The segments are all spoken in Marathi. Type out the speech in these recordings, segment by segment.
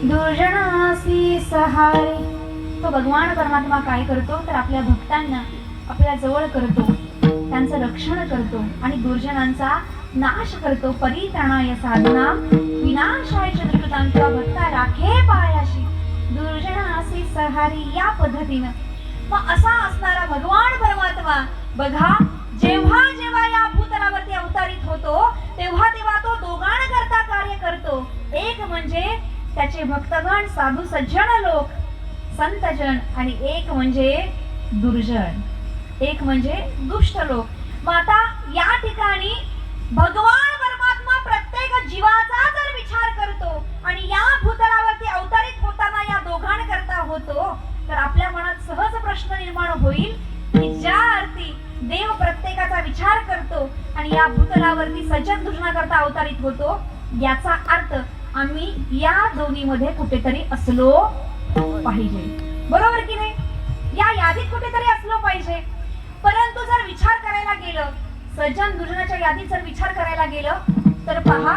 दुर्जनासी सहारे. तो भगवान परमात्मा काय करतो तर आपल्या भक्तांना आपल्या जवळ करतो, त्यांचं रक्षण करतो आणि दुर्जनांचा नाश करतो. परित्राणाय साधना विनाशाय च दुष्कृतां. किंवा भक्ता राखे पायाशी दुर्जनासी सहारी. या पद्धतीनं मग असा असणारा भगवान परमात्मा बघा, जेव्हा जेव्हा या भूतलावरती अवतारित होतो तेव्हा तेव्हा तो दोघांकरता कार्य करतो. एक म्हणजे त्याचे भक्तगण, साधू सज्जन लोक, संतजन, आणि एक म्हणजे दुर्जन, एक म्हणजे दुष्ट लोक. मग आता या ठिकाणी भगवान परमात्मा प्रत्येक जीवाचा जर विचार करतो आणि या भूतलावरती अवतारित होताना या दोघांकरता होतो, तर आपल्या मनात सहज प्रश्न निर्माण होईल की ज्या अर्थी देव प्रत्येकाचा विचार करतो आणि या भूतलावरती सज्जन दुर्जनाकरता अवतारित होतो, याचा अर्थ आम्ही या दोन्हीमध्ये कुठेतरी असलो पाहिजे. बरोबर की नाही? या यादीत कुठेतरी असलो पाहिजे. परंतु जर विचार करायला गेलं, सज्जन दुर्जनाच्या यादीत जर विचार करायला गेलं तर पहा,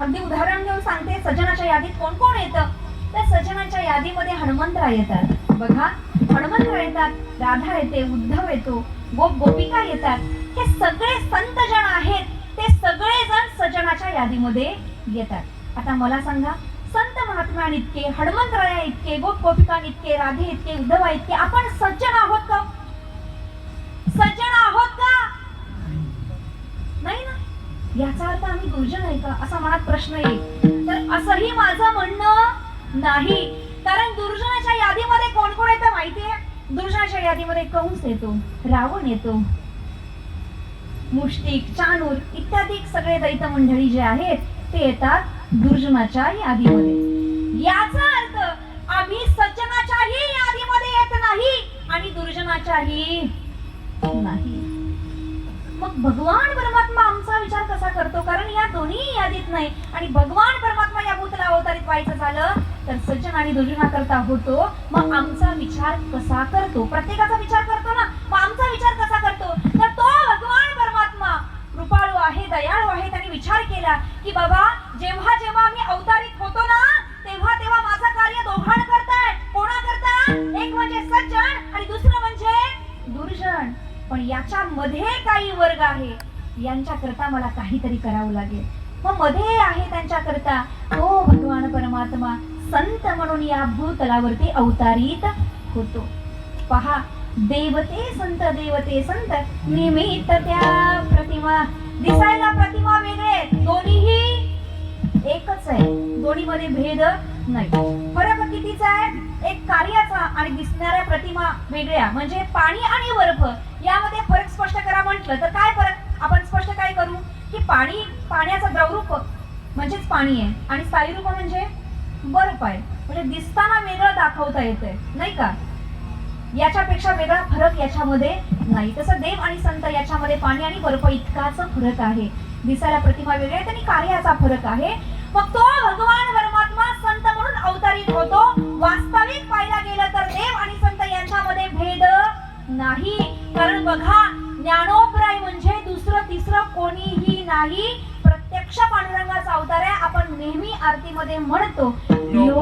अगदी उदाहरण देऊन सांगते. सज्जनाच्या यादीत कोण कोण येतं तर सज्जनाच्या यादीमध्ये हनुमंतराय येतात. बघा, हनुमंतराय येतात, राधा येते, उद्धव येतो, गोपिका येतात. हे सगळे संतजन आहेत, ते सगळे जण सज्जनाच्या यादीमध्ये येतात. आता मला सांगा, संत महात्मा इतके, हनुमंतराया इतके, गोपिका इतके, राधे इतके, उद्धव इतके, आपण सज्जन आहोत का? सज्जन आहोत का? नाही ना. याचा अर्थ आम्ही दुर्जन आहे का असा मनात प्रश्न येईल. तर असंही माझं म्हणणं नाही. कारण दुर्जनाच्या यादीमध्ये कोण कोण येतं माहितीये? दुर्जनाच्या यादीमध्ये कंस येतो, रावण येतो, मुष्टिक, चाणूर इत्यादी सगळे दैत मंडळी जे आहेत ते येतात दुर्जनाच्या यादीमध्ये. याचा अर्थ आम्ही सज्जनाच्याही यादीमध्ये येत नाही आणि दुर्जनाच्याही नाही. मग भगवान परमात्मा आमचा विचार कसा करतो? कारण या दोन्ही यादीत नाही. आणि भगवान परमात्मा या भूतला अवतारित व्हायचं झालं तर सज्जन आणि दुर्जना करता होतो. मग आमचा विचार कसा करतो? प्रत्येकाचा विचार करतो ना. मग आमचा विचार कसा करतो? तर तो भगवान परमात्मा कृपाळू आहे, दयाळू आहे. त्याने विचार केला की बाबा, जेव्हा जेव्हा मी अवतारित होतो ना तेव्हा तेव्हा माझं कार्य दोघांना करताय. कोणा करता? एक म्हणजे सज्जन आणि दुसरं म्हणजे दुर्जन. पण याच्या मध्ये काही वर्ग आहे, यांच्या करता मला काहीतरी करावं लागेल. मग मध्ये आहे त्यांच्या करता तो भगवान परमात्मा संत म्हणून या भूतलावरती अवतारित होतो. पहा, देवते संत, देवते संत, निमित्त त्या प्रतिमा. दिसायला प्रतिमा वेगळे, दोन्हीही एकच आहे, दोन्हीमध्ये भेद नाही. फरक कितीचा आहे? एक कार्याचा आणि दिसणाऱ्या प्रतिमा वेगळ्या. म्हणजे पाणी आणि बर्फ यामध्ये फरक स्पष्ट करा म्हटलं तर काय फरक आपण स्पष्ट काय करू की पाण्याचं द्रवरूप म्हणजेच पाणी आहे आणि स्थायीरूप म्हणजे बर्फ आहे. म्हणजे दिसताना वेगळं दाखवता येतंय, नाही का? याच्यापेक्षा वेगळा फरक याच्यामध्ये नाही. तसं देव आणि संत याच्यामध्ये पाणी आणि बर्फ इतकाच फरक आहे. दिसायला प्रतिमा वेगळ्या आहेत आणि कार्याचा फरक आहे. मग तो भगवान परमात्मा संत म्हणून अवतारित होतो. वास्तविक पाहायला गेलं तर देव आणि संत यांच्यामध्ये भेद नाही. कारण बघा, ज्ञानोबराय म्हणजे दुसरं तिसरं कोणीही नाही. प्रत्यक्ष पांडुरंगाचा अवतार आहे. आपण नेहमी आरतीमध्ये म्हणतो योग